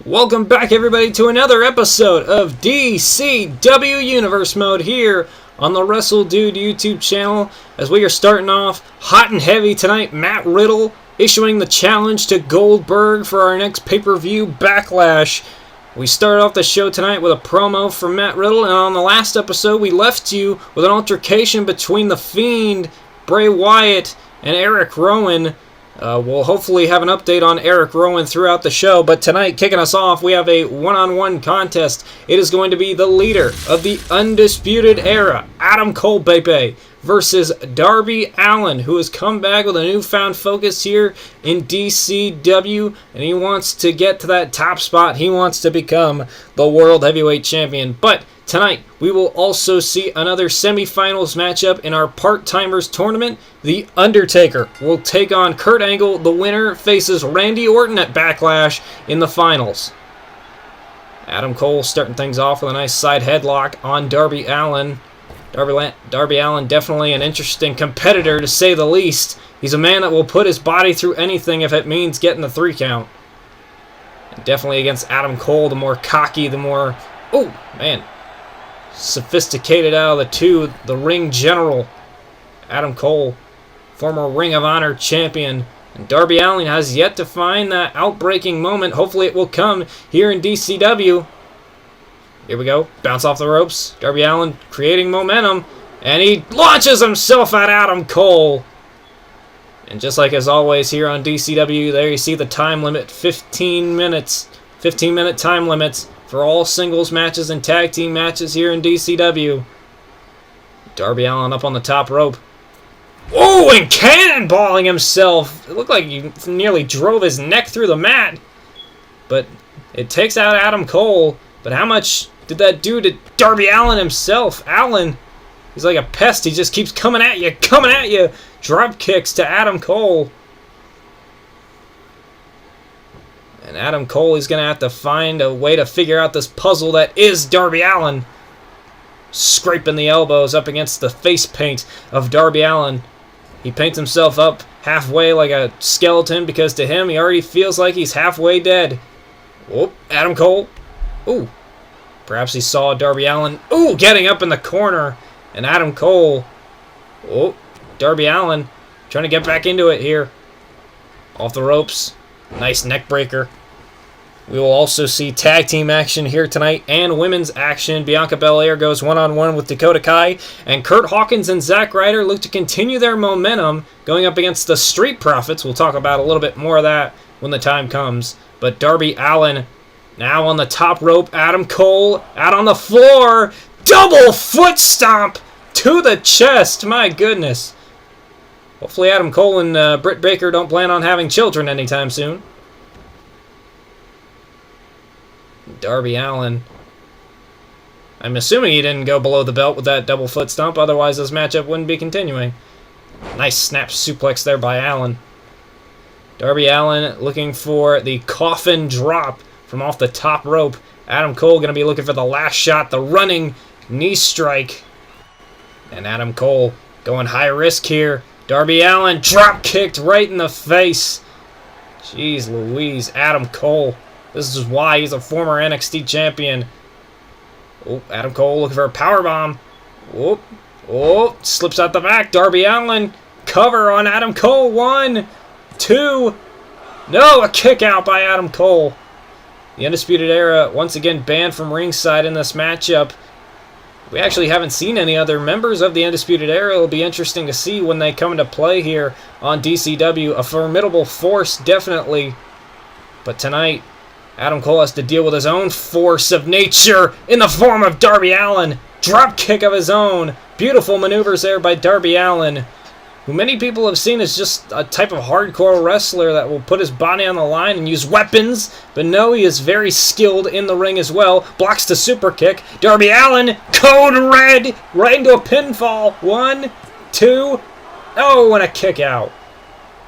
Welcome back, everybody, to another episode of D.C.W. Universe Mode here on the WRESTLEDUDE YouTube channel. As we are starting off hot and heavy tonight, Matt Riddle issuing the challenge to Goldberg for our next pay-per-view Backlash. We started off the show tonight with a promo from Matt Riddle, and on the last episode we left you with an altercation between The Fiend, Bray Wyatt, and Eric Rowan. We'll hopefully have an update on Eric Rowan throughout the show, but tonight, kicking us off, we have a one-on-one contest. It is going to be the leader of the Undisputed Era, Adam Cole Baby, versus Darby Allin, who has come back with a newfound focus here in D.C.W, and he wants to get to that top spot. He wants to become the World Heavyweight Champion. But tonight, we will also see another semifinals matchup in our part-timers tournament. The Undertaker will take on Kurt Angle. The winner faces Randy Orton at Backlash in the finals. Adam Cole starting things off with a nice side headlock on Darby Allin. Darby Allin, definitely an interesting competitor, to say the least. He's a man that will put his body through anything if it means getting the 3 count. And definitely against Adam Cole, the more cocky, the more... oh, man. Sophisticated out of the two, the ring general, Adam Cole, former Ring of Honor champion. And Darby Allin has yet to find that outbreaking moment. Hopefully it will come here in DCW. Here we go. Bounce off the ropes. Darby Allin creating momentum. And he launches himself at Adam Cole. And just like as always here on DCW, there you see the time limit. 15 minutes. 15-minute time limits for all singles matches and tag team matches here in DCW. Darby Allin up on the top rope. Oh, and cannonballing himself. It looked like he nearly drove his neck through the mat. But it takes out Adam Cole. But how much did that do to Darby Allin himself? Allin, he's like a pest. He just keeps coming at you, coming at you. Drop kicks to Adam Cole. And Adam Cole is going to have to find a way to figure out this puzzle that is Darby Allin. Scraping the elbows up against the face paint of Darby Allin. He paints himself up halfway like a skeleton because to him he already feels like he's halfway dead. Oh, Adam Cole. Ooh. Perhaps he saw Darby Allin. Ooh, getting up in the corner. And Adam Cole. Oh, Darby Allin trying to get back into it here. Off the ropes. Nice neck breaker. We will also see tag team action here tonight and women's action. Bianca Belair goes one-on-one with Dakota Kai, and Kurt Hawkins and Zack Ryder look to continue their momentum going up against the Street Profits. We'll talk about a little bit more of that when the time comes. But Darby Allin now on the top rope. Adam Cole out on the floor. Double foot stomp to the chest. My goodness. Hopefully Adam Cole and Britt Baker don't plan on having children anytime soon. Darby Allin. I'm assuming he didn't go below the belt with that double foot stomp, otherwise this matchup wouldn't be continuing. Nice snap suplex there by Allin. Darby Allin looking for the coffin drop from off the top rope. Adam Cole going to be looking for the last shot, the running knee strike. And Adam Cole going high risk here. Darby Allin drop kicked right in the face. Jeez Louise, Adam Cole. This is why he's a former NXT champion. Oh, Adam Cole looking for a powerbomb. Oh, slips out the back. Darby Allin cover on Adam Cole. 1, 2. No, a kick out by Adam Cole. The Undisputed Era once again banned from ringside in this matchup. We actually haven't seen any other members of the Undisputed Era. It'll be interesting to see when they come into play here on DCW. A formidable force, definitely. But tonight, Adam Cole has to deal with his own force of nature in the form of Darby Allin. Drop kick of his own. Beautiful maneuvers there by Darby Allin, who many people have seen as just a type of hardcore wrestler that will put his body on the line and use weapons. But no, he is very skilled in the ring as well. Blocks the super kick. Darby Allin, code red, right into a pinfall. 1, 2. Oh, and a kick out.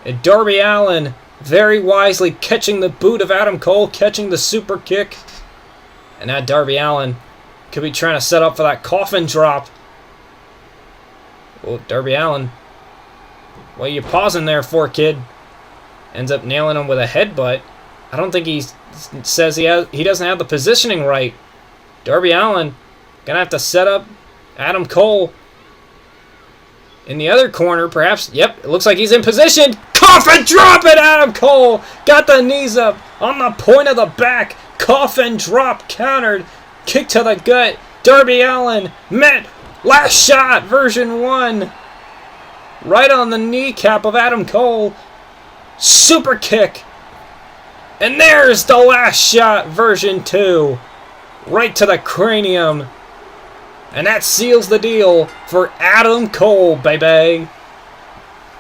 And Darby Allin very wisely catching the boot of Adam Cole, catching the super kick. And now Darby Allin could be trying to set up for that coffin drop. Oh, Darby Allin. What are you pausing there for, kid? Ends up nailing him with a headbutt. I don't think he's says he doesn't have the positioning right. Darby Allin gonna have to set up Adam Cole in the other corner, perhaps. Yep, it looks like he's in position. Coffin drop it, Adam Cole. Got the knees up on the point of the back. Coffin drop countered. Kick to the gut. Darby Allin met last shot version 1. Right on the kneecap of Adam Cole. Super kick. And there's the last shot version 2. Right to the cranium. And that seals the deal for Adam Cole, baby.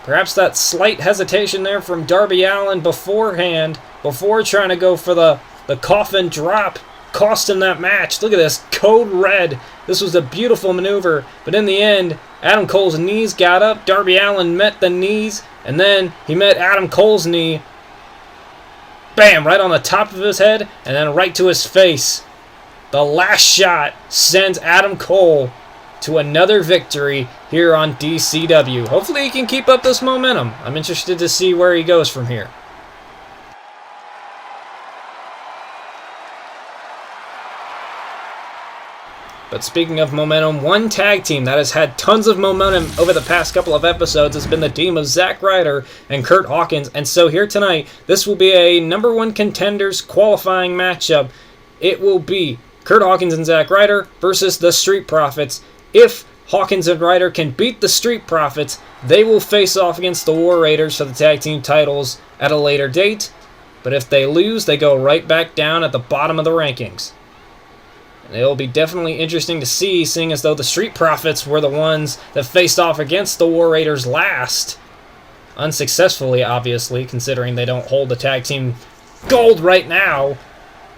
Perhaps that slight hesitation there from Darby Allin beforehand, before trying to go for the coffin drop, cost him that match. Look at this, code red. This was a beautiful maneuver, but in the end, Adam Cole's knees got up, Darby Allin met the knees, and then he met Adam Cole's knee. Bam, right on the top of his head, and then right to his face. The last shot sends Adam Cole to another victory here on D.C.W. Hopefully he can keep up this momentum. I'm interested to see where he goes from here. But speaking of momentum, one tag team that has had tons of momentum over the past couple of episodes has been the team of Zack Ryder and Kurt Hawkins. And so here tonight, this will be a number 1 contenders qualifying matchup. It will be Kurt Hawkins and Zack Ryder versus the Street Profits. If Hawkins and Ryder can beat the Street Profits, they will face off against the War Raiders for the tag team titles at a later date. But if they lose, they go right back down at the bottom of the rankings. And it'll be definitely interesting to see, seeing as though the Street Profits were the ones that faced off against the War Raiders last. Unsuccessfully, obviously, considering they don't hold the tag team gold right now.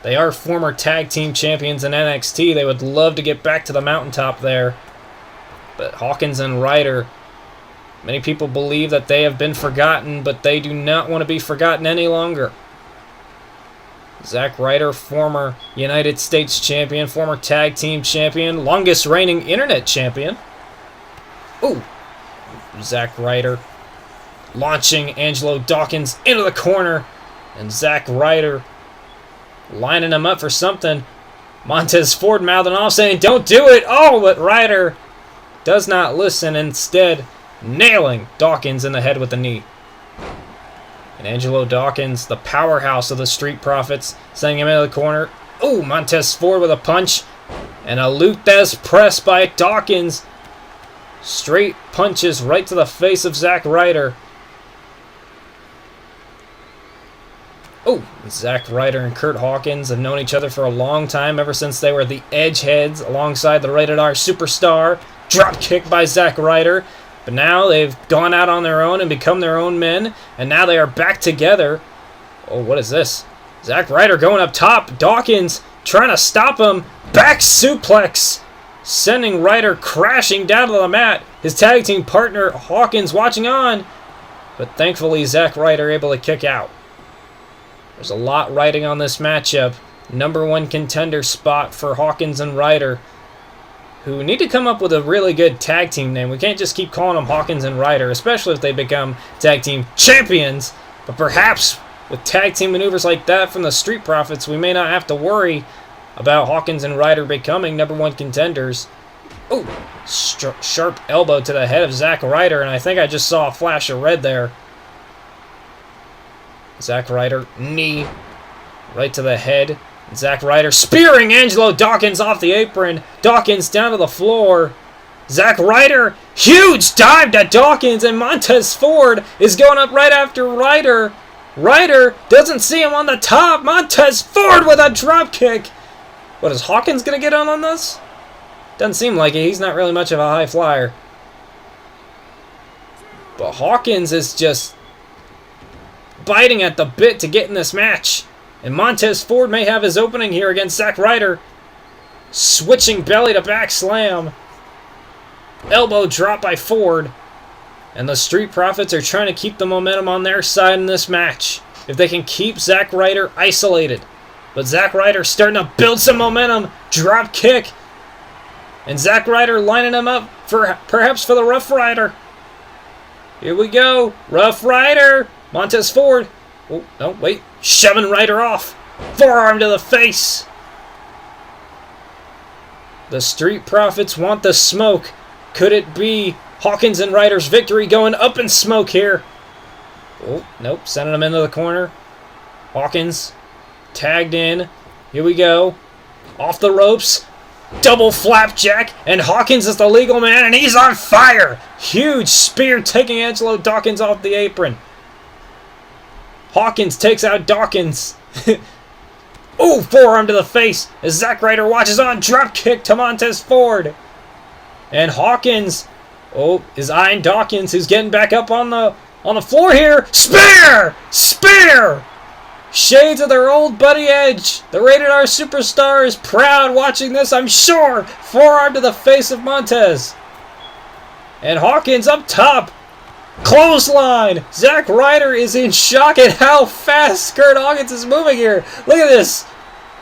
They are former tag team champions in NXT. They would love to get back to the mountaintop there. But Hawkins and Ryder, many people believe that they have been forgotten, but they do not want to be forgotten any longer. Zack Ryder, former United States champion, former tag team champion, longest reigning internet champion. Ooh, Zack Ryder launching Angelo Dawkins into the corner, and Zack Ryder lining him up for something. Montez Ford mouthing off saying, "Don't do it!" Oh, but Ryder does not listen, instead nailing Dawkins in the head with the knee. And Angelo Dawkins, the powerhouse of the Street Profits, sending him into the corner. Oh, Montez Ford with a punch. And a Luthez press by Dawkins. Straight punches right to the face of Zack Ryder. Oh, Zack Ryder and Kurt Hawkins have known each other for a long time, ever since they were the Edgeheads alongside the Rated R Superstar. Drop kick by Zack Ryder. But now they've gone out on their own and become their own men, and now they are back together. Oh, what is this? Zack Ryder going up top. Dawkins trying to stop him. Back suplex, sending Ryder crashing down to the mat. His tag team partner Hawkins watching on, but thankfully Zack Ryder able to kick out. There's a lot riding on this matchup. Number 1 contender spot for Hawkins and Ryder, who need to come up with a really good tag team name. We can't just keep calling them Hawkins and Ryder, especially if they become tag team champions. But perhaps with tag team maneuvers like that from the Street Profits, we may not have to worry about Hawkins and Ryder becoming number 1 contenders. Oh, sharp elbow to the head of Zack Ryder, and I think I just saw a flash of red there. Zack Ryder, knee right to the head. Zack Ryder spearing Angelo Dawkins off the apron. Dawkins down to the floor. Zack Ryder, huge dive to Dawkins, and Montez Ford is going up right after Ryder. Ryder doesn't see him on the top. Montez Ford with a drop kick. What, is Hawkins going to get on this? Doesn't seem like it. He's not really much of a high flyer. But Hawkins is just biting at the bit to get in this match. And Montez Ford may have his opening here against Zack Ryder. Switching belly to back slam. Elbow drop by Ford. And the Street Profits are trying to keep the momentum on their side in this match, if they can keep Zack Ryder isolated. But Zack Ryder starting to build some momentum. Drop kick. And Zack Ryder lining him up for perhaps for the Rough Rider. Here we go. Rough Rider. Montez Ford. Oh, no, wait. Shoving Ryder off. Forearm to the face. The Street Profits want the smoke. Could it be Hawkins and Ryder's victory going up in smoke here? Oh, nope. Sending him into the corner. Hawkins tagged in. Here we go. Off the ropes. Double flapjack. And Hawkins is the legal man, and he's on fire. Huge spear taking Angelo Dawkins off the apron. Hawkins takes out Dawkins. Oh, forearm to the face as Zack Ryder watches on. Drop kick to Montez Ford. And Hawkins, is eyeing Dawkins, who's getting back up on the floor here. Spear! Spear! Shades of their old buddy Edge. The Rated R Superstar is proud watching this, I'm sure. Forearm to the face of Montez. And Hawkins up top. Clothesline! Zack Ryder is in shock at how fast Kurt Hawkins is moving here. Look at this.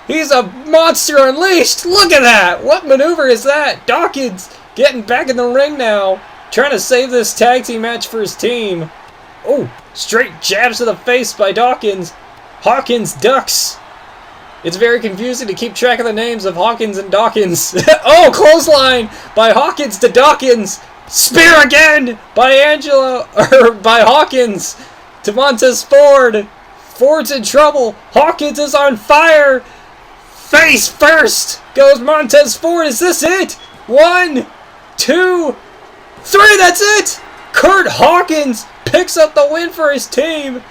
He's a monster unleashed. Look at that. What maneuver is that? Dawkins getting back in the ring now. Trying to save this tag team match for his team. Oh, straight jabs to the face by Dawkins. Hawkins ducks. It's very confusing to keep track of the names of Hawkins and Dawkins. Oh, clothesline by Hawkins to Dawkins. Spear again by by Hawkins to Montez Ford. Ford's in trouble. Hawkins is on fire. Face first goes Montez Ford. Is this it? 1, 2, 3. That's it. Kurt Hawkins picks up the win for his team.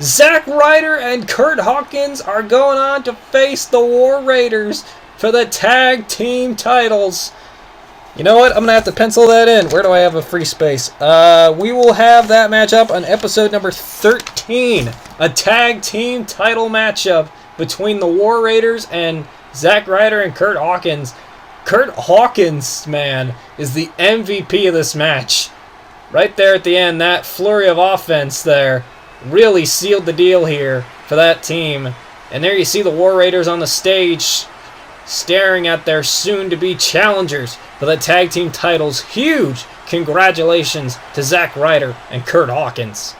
Zack Ryder and Kurt Hawkins are going on to face the War Raiders for the tag team titles. You know what? I'm going to have to pencil that in. Where do I have a free space? We will have that matchup on episode number 13. A tag team title matchup between the War Raiders and Zack Ryder and Kurt Hawkins. Kurt Hawkins, man, is the MVP of this match. Right there at the end, that flurry of offense there really sealed the deal here for that team. And there you see the War Raiders on the stage staring at their soon-to-be challengers for the tag team titles. Huge congratulations to Zack Ryder and Kurt Hawkins.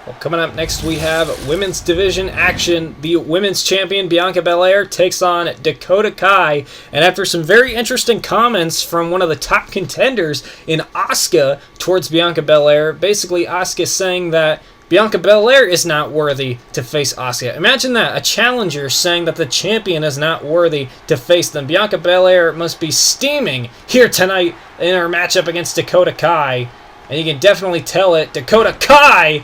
Well, coming up next, we have women's division action. The women's champion, Bianca Belair, takes on Dakota Kai. And after some very interesting comments from one of the top contenders in Asuka towards Bianca Belair, basically Asuka saying that Bianca Belair is not worthy to face Asuka. Imagine that, a challenger saying that the champion is not worthy to face them. Bianca Belair must be steaming here tonight in her matchup against Dakota Kai. And you can definitely tell it. Dakota Kai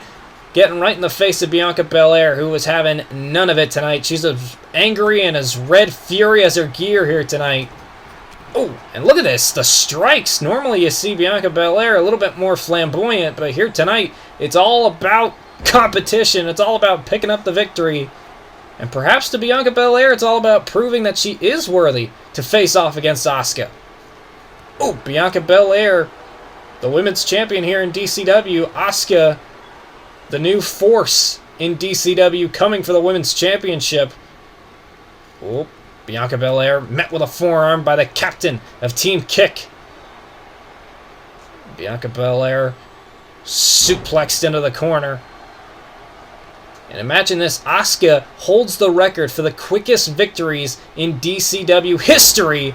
getting right in the face of Bianca Belair, who was having none of it tonight. She's as angry and as red fury as her gear here tonight. Oh, and look at this, the strikes. Normally you see Bianca Belair a little bit more flamboyant, but here tonight, it's all about competition. It's all about picking up the victory. And perhaps to Bianca Belair, it's all about proving that she is worthy to face off against Asuka. Oh, Bianca Belair, the women's champion here in D.C.W. Asuka, the new force in D.C.W. coming for the women's championship. Oh, Bianca Belair met with a forearm by the captain of Team Kick. Bianca Belair suplexed into the corner. And imagine this, Asuka holds the record for the quickest victories in D.C.W. history,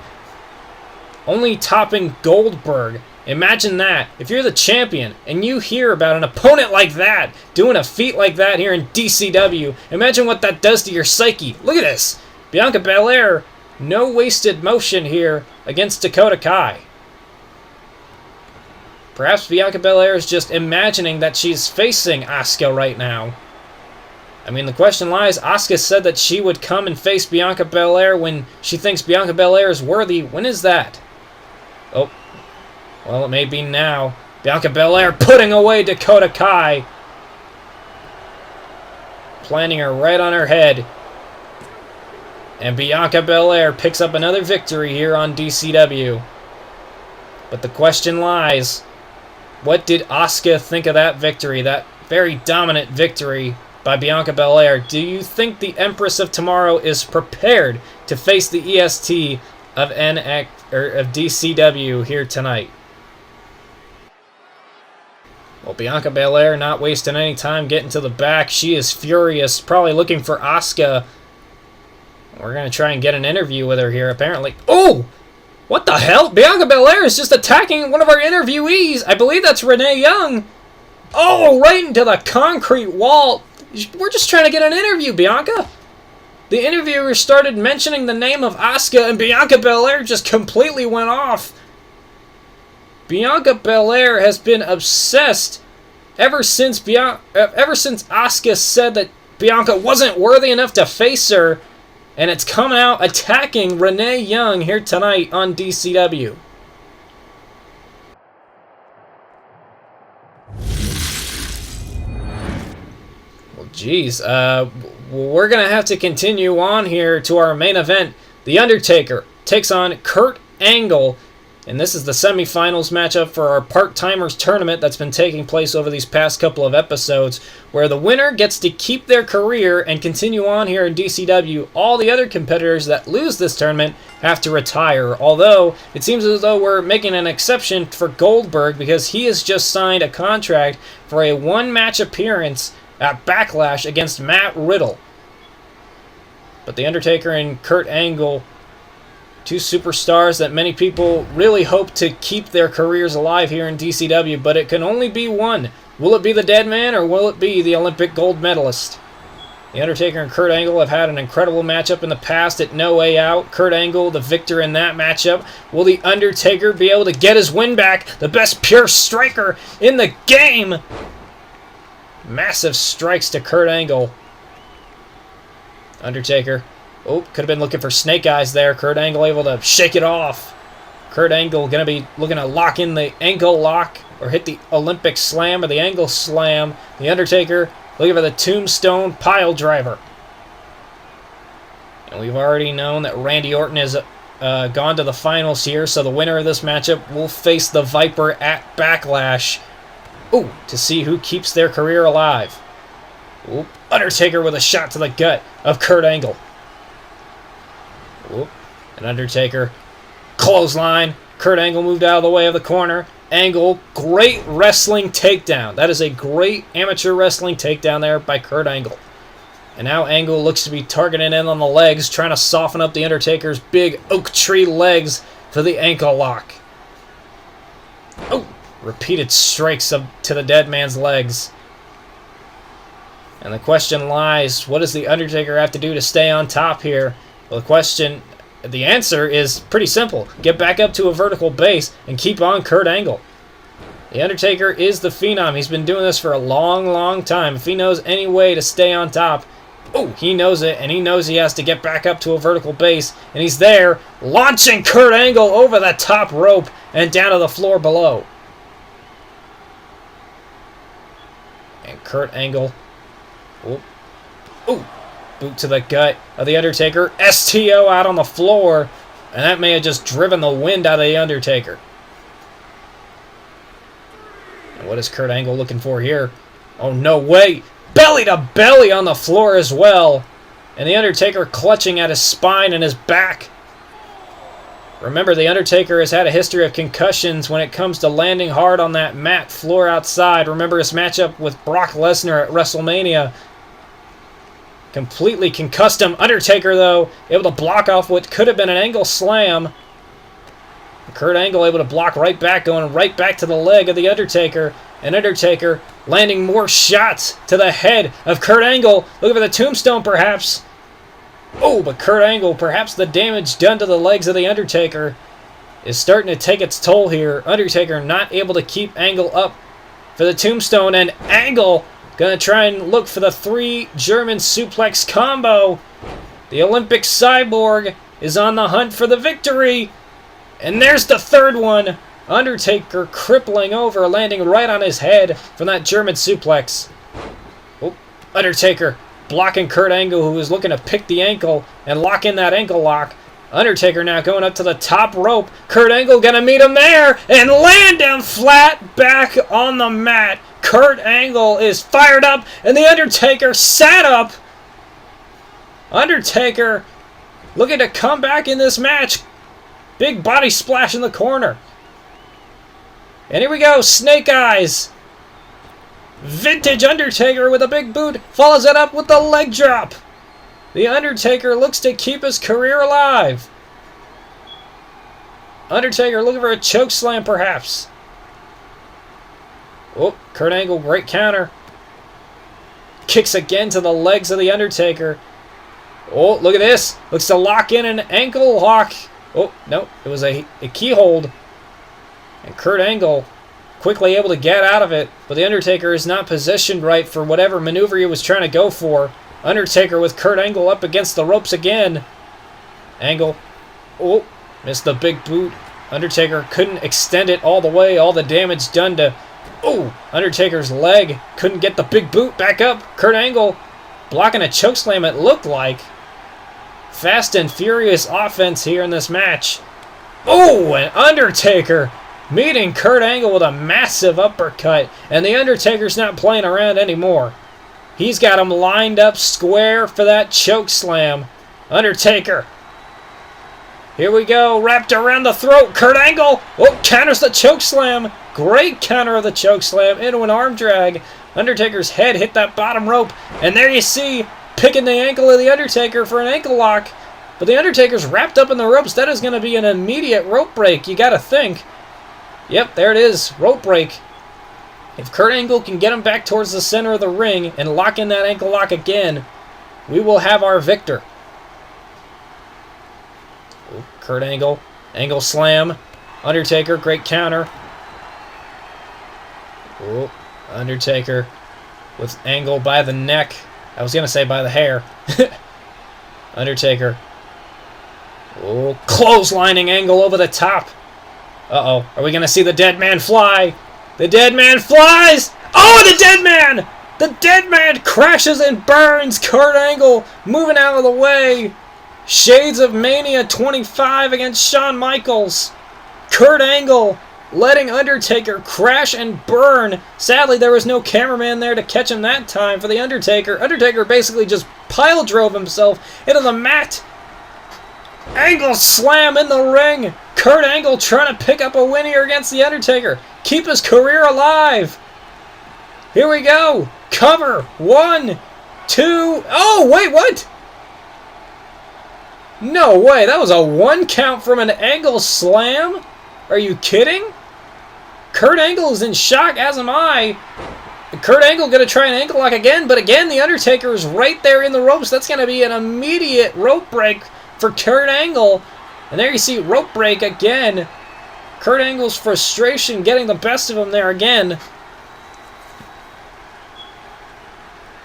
only topping Goldberg. Imagine that. If you're the champion and you hear about an opponent like that doing a feat like that here in D.C.W., imagine what that does to your psyche. Look at this. Bianca Belair, no wasted motion here against Dakota Kai. Perhaps Bianca Belair is just imagining that she's facing Asuka right now. I mean, the question lies, Asuka said that she would come and face Bianca Belair when she thinks Bianca Belair is worthy. When is that? Oh, well, it may be now. Bianca Belair putting away Dakota Kai. Planting her right on her head. And Bianca Belair picks up another victory here on D.C.W. But the question lies, what did Asuka think of that victory? That very dominant victory by Bianca Belair. Do you think the Empress of Tomorrow is prepared to face the EST of D.C.W. here tonight? Well, Bianca Belair not wasting any time getting to the back. She is furious, probably looking for Asuka. We're going to try and get an interview with her here, apparently. Oh! What the hell? Bianca Belair is just attacking one of our interviewees. I believe that's Renee Young. Oh, right into the concrete wall. We're just trying to get an interview, Bianca. The interviewer started mentioning the name of Asuka, and Bianca Belair just completely went off. Bianca Belair has been obsessed ever since Asuka said that Bianca wasn't worthy enough to face her, and it's coming out attacking Renee Young here tonight on D.C.W. Well, geez, we're going to have to continue on here to our main event. The Undertaker takes on Kurt Angle. And this is the semifinals matchup for our part-timers tournament that's been taking place over these past couple of episodes, where the winner gets to keep their career and continue on here in DCW. All the other competitors that lose this tournament have to retire, although it seems as though we're making an exception for Goldberg because he has just signed a contract for a one-match appearance at Backlash against Matt Riddle. But The Undertaker and Kurt Angle, two superstars that many people really hope to keep their careers alive here in DCW, but it can only be one. Will it be the Dead Man or will it be the Olympic gold medalist? The Undertaker and Kurt Angle have had an incredible matchup in the past at No Way Out. Kurt Angle, the victor in that matchup. Will the Undertaker be able to get his win back? The best pure striker in the game. Massive strikes to Kurt Angle. Undertaker. Oh, could have been looking for snake eyes there. Kurt Angle able to shake it off. Kurt Angle going to be looking to lock in the ankle lock or hit the Olympic slam or the angle slam. The Undertaker looking for the tombstone pile driver. And we've already known that Randy Orton has gone to the finals here, so the winner of this matchup will face the Viper at Backlash. Ooh, to see who keeps their career alive. Ooh, Undertaker with a shot to the gut of Kurt Angle. Whoop. An Undertaker clothesline. Kurt Angle moved out of the way of the corner. Angle, great wrestling takedown. That is a great amateur wrestling takedown there by Kurt Angle. And now Angle looks to be targeting in on the legs, trying to soften up the Undertaker's big oak tree legs for the ankle lock. Oh, repeated strikes to the dead man's legs. And the question lies, what does the Undertaker have to do to stay on top here? Well, the answer is pretty simple. Get back up to a vertical base and keep on Kurt Angle. The Undertaker is the Phenom. He's been doing this for a long, long time. If he knows any way to stay on top, oh, he knows it, and he knows he has to get back up to a vertical base, and he's there, launching Kurt Angle over the top rope and down to the floor below. And Kurt Angle, oh, boot to the gut of the Undertaker. STO out on the floor. And that may have just driven the wind out of the Undertaker. And what is Kurt Angle looking for here? Oh, no way. Belly to belly on the floor as well. And the Undertaker clutching at his spine and his back. Remember, the Undertaker has had a history of concussions when it comes to landing hard on that mat floor outside. Remember his matchup with Brock Lesnar at WrestleMania. Completely concussed him. Undertaker, though, able to block off what could have been an angle slam. Kurt Angle able to block right back, going right back to the leg of the Undertaker. And Undertaker landing more shots to the head of Kurt Angle. Looking for the tombstone, perhaps. Oh, but Kurt Angle, perhaps the damage done to the legs of the Undertaker is starting to take its toll here. Undertaker not able to keep Angle up for the tombstone, and Angle going to try and look for the 3 German suplex combo. The Olympic Cyborg is on the hunt for the victory. And there's the 3rd one. Undertaker crippling over, landing right on his head from that German suplex. Oh, Undertaker blocking Kurt Angle, who was looking to pick the ankle and lock in that ankle lock. Undertaker now going up to the top rope. Kurt Angle going to meet him there and land down flat back on the mat. Kurt Angle is fired up, and the Undertaker sat up. Undertaker looking to come back in this match. Big body splash in the corner. And here we go, Snake Eyes. Vintage Undertaker with a big boot follows it up with the leg drop. The Undertaker looks to keep his career alive. Undertaker looking for a choke slam, perhaps. Oh, Kurt Angle, great counter. Kicks again to the legs of the Undertaker. Oh, look at this. Looks to lock in an ankle lock. Oh, no, it was a key hold. And Kurt Angle quickly able to get out of it, but the Undertaker is not positioned right for whatever maneuver he was trying to go for. Undertaker with Kurt Angle up against the ropes again. Angle. Oh, missed the big boot. Undertaker couldn't extend it all the way. All the damage done to... Oh, Undertaker's leg. Couldn't get the big boot back up. Kurt Angle blocking a chokeslam, it looked like. Fast and furious offense here in this match. Oh, and Undertaker meeting Kurt Angle with a massive uppercut. And the Undertaker's not playing around anymore. He's got him lined up square for that chokeslam. Undertaker. Here we go. Wrapped around the throat. Kurt Angle. Oh, counters the chokeslam. Great counter of the chokeslam into an arm drag. Undertaker's head hit that bottom rope. And there you see, picking the ankle of the Undertaker for an ankle lock. But the Undertaker's wrapped up in the ropes. That is going to be an immediate rope break, you got to think. Yep, there it is. Rope break. If Kurt Angle can get him back towards the center of the ring and lock in that ankle lock again, we will have our victor. Oh, Kurt Angle. Angle slam. Undertaker, great counter. Oh, Undertaker with Angle by the neck. I was going to say by the hair. Undertaker. Oh, clotheslining Angle over the top. Uh-oh. Are we going to see the dead man fly? The dead man flies! Oh, the dead man! The dead man crashes and burns Kurt Angle, moving out of the way. Shades of Mania 25 against Shawn Michaels. Kurt Angle letting Undertaker crash and burn. Sadly, there was no cameraman there to catch him that time for the Undertaker. Undertaker basically just pile drove himself into the mat. Angle slam in the ring. Kurt Angle trying to pick up a win here against the Undertaker. Keep his career alive. Here we go. Cover. 1, 2. Oh, wait, what? No way. That was a 1 count from an Angle slam? Are you kidding? Kurt Angle is in shock, as am I. Kurt Angle going to try an ankle lock again, but again, the Undertaker is right there in the ropes. That's going to be an immediate rope break for Kurt Angle. And there you see rope break again. Kurt Angle's frustration getting the best of him there again.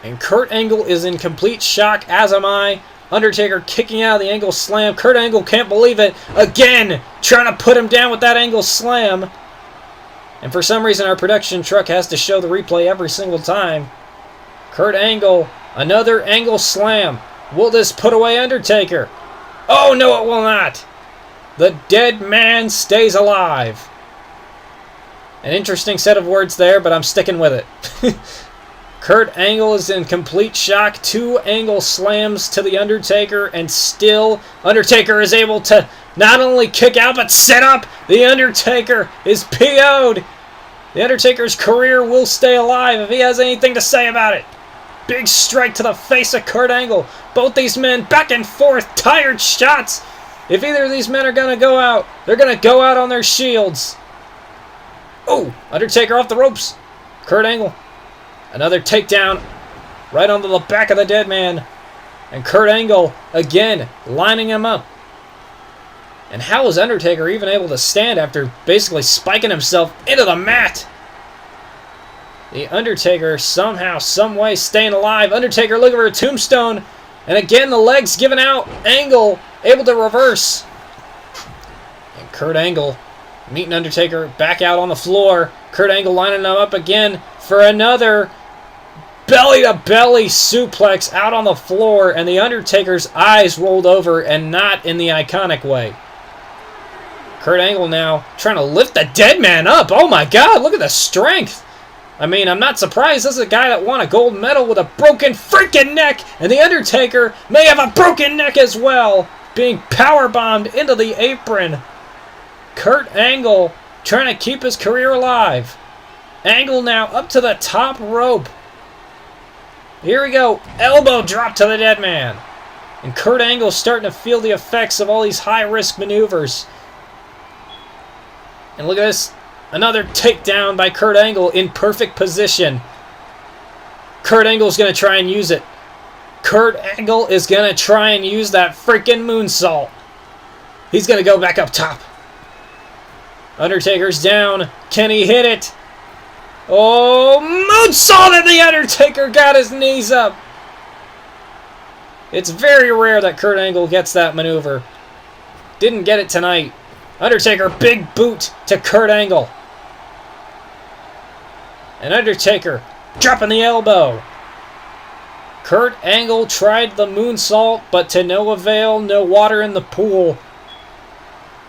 And Kurt Angle is in complete shock, as am I. Undertaker kicking out of the Angle slam. Kurt Angle can't believe it. Again, trying to put him down with that Angle slam. And for some reason, our production truck has to show the replay every single time. Kurt Angle, another Angle slam. Will this put away Undertaker? Oh, no, it will not. The dead man stays alive. An interesting set of words there, but I'm sticking with it. Kurt Angle is in complete shock. 2 Angle slams to the Undertaker, and still Undertaker is able to not only kick out, but set up. The Undertaker is PO'd. The Undertaker's career will stay alive if he has anything to say about it. Big strike to the face of Kurt Angle. Both these men back and forth, tired shots. If either of these men are going to go out, they're going to go out on their shields. Oh, Undertaker off the ropes. Kurt Angle. Another takedown right onto the back of the dead man. And Kurt Angle, again, lining him up. And how is Undertaker even able to stand after basically spiking himself into the mat? The Undertaker somehow, someway staying alive. Undertaker looking for a tombstone. And again, the legs giving out. Angle able to reverse. And Kurt Angle meeting Undertaker back out on the floor. Kurt Angle lining him up again for another belly-to-belly suplex out on the floor. And the Undertaker's eyes rolled over, and not in the iconic way. Kurt Angle now trying to lift the dead man up. Oh my God, look at the strength. I mean, I'm not surprised. This is a guy that won a gold medal with a broken freaking neck. And The Undertaker may have a broken neck as well. Being powerbombed into the apron. Kurt Angle trying to keep his career alive. Angle now up to the top rope. Here we go. Elbow drop to the dead man. And Kurt Angle's starting to feel the effects of all these high-risk maneuvers. And look at this. Another takedown by Kurt Angle in perfect position. Kurt Angle's going to try and use it. Kurt Angle is going to try and use that freaking moonsault. He's going to go back up top. Undertaker's down. Can he hit it? Oh, moonsault, and the Undertaker got his knees up. It's very rare that Kurt Angle gets that maneuver. Didn't get it tonight. Undertaker, big boot to Kurt Angle. And Undertaker dropping the elbow. Kurt Angle tried the moonsault, but to no avail, no water in the pool.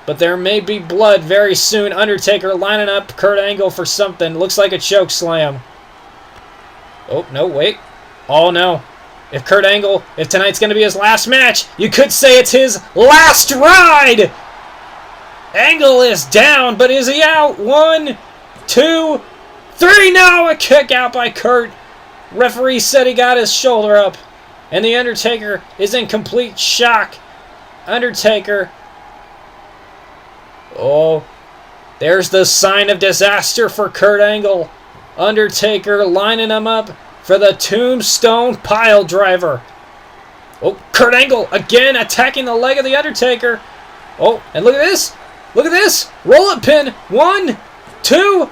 But there may be blood very soon. Undertaker lining up Kurt Angle for something. Looks like a choke slam. Oh, no, wait. Oh, no. If tonight's going to be his last match, you could say it's his last ride. Angle is down, but is he out? 1, 2, 3. No, a kick out by Kurt. Referee said he got his shoulder up. And the Undertaker is in complete shock. Undertaker. Oh, there's the sign of disaster for Kurt Angle. Undertaker lining him up for the Tombstone Pile Driver. Oh, Kurt Angle again attacking the leg of the Undertaker. Oh, and look at this. Look at this. Roll-up pin. 1, 2.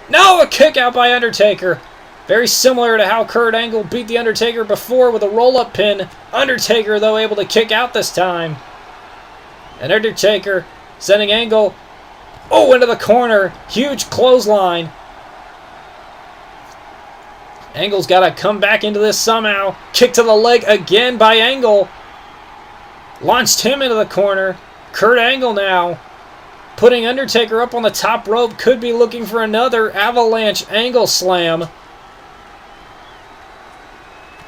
No, a kick out by Undertaker. Very similar to how Kurt Angle beat the Undertaker before with a roll-up pin. Undertaker, though, able to kick out this time. And Undertaker sending Angle, into the corner. Huge clothesline. Angle's got to come back into this somehow. Kick to the leg again by Angle. Launched him into the corner. Kurt Angle now putting Undertaker up on the top rope. Could be looking for another avalanche Angle slam.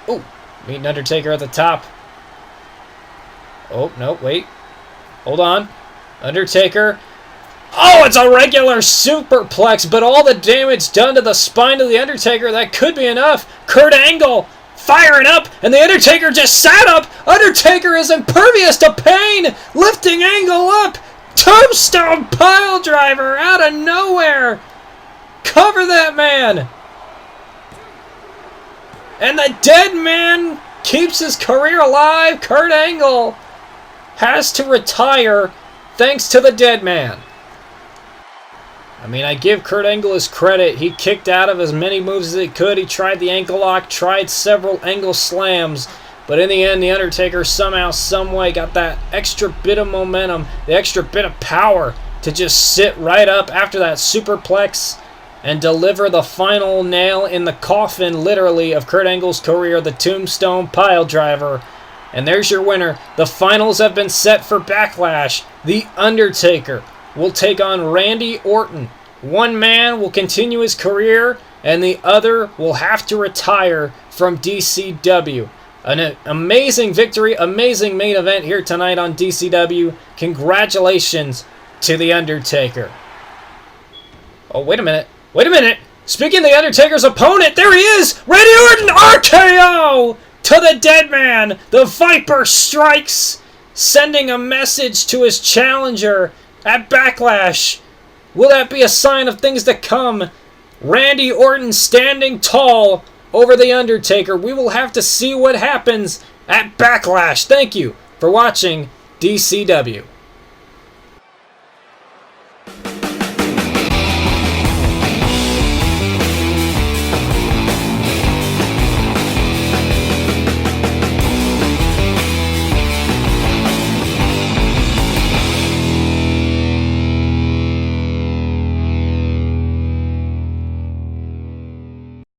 Oh, meeting Undertaker at the top. Oh, no, wait. Hold on. Undertaker. Oh, it's a regular superplex, but all the damage done to the spine of the Undertaker, that could be enough. Kurt Angle firing up, and the Undertaker just sat up. Undertaker is impervious to pain, lifting Angle up. Tombstone Pile Driver out of nowhere. Cover that man. And the dead man keeps his career alive. Kurt Angle has to retire thanks to the dead man. I mean, I give Kurt Angle his credit. He kicked out of as many moves as he could. He tried the ankle lock, tried several Angle slams. But in the end, the Undertaker somehow, someway got that extra bit of momentum, the extra bit of power to just sit right up after that superplex and deliver the final nail in the coffin, literally, of Kurt Angle's career, the Tombstone Pile Driver. And there's your winner. The finals have been set for Backlash. The Undertaker will take on Randy Orton. One man will continue his career, and the other will have to retire from D.C.W. An amazing victory, amazing main event here tonight on D.C.W. Congratulations to The Undertaker. Oh, wait a minute. Wait a minute. Speaking of The Undertaker's opponent, there he is! Randy Orton, RKO to the dead man. The Viper strikes, sending a message to his challenger at Backlash. Will that be a sign of things to come? Randy Orton standing tall over The Undertaker. We will have to see what happens at Backlash. Thank you for watching DCW.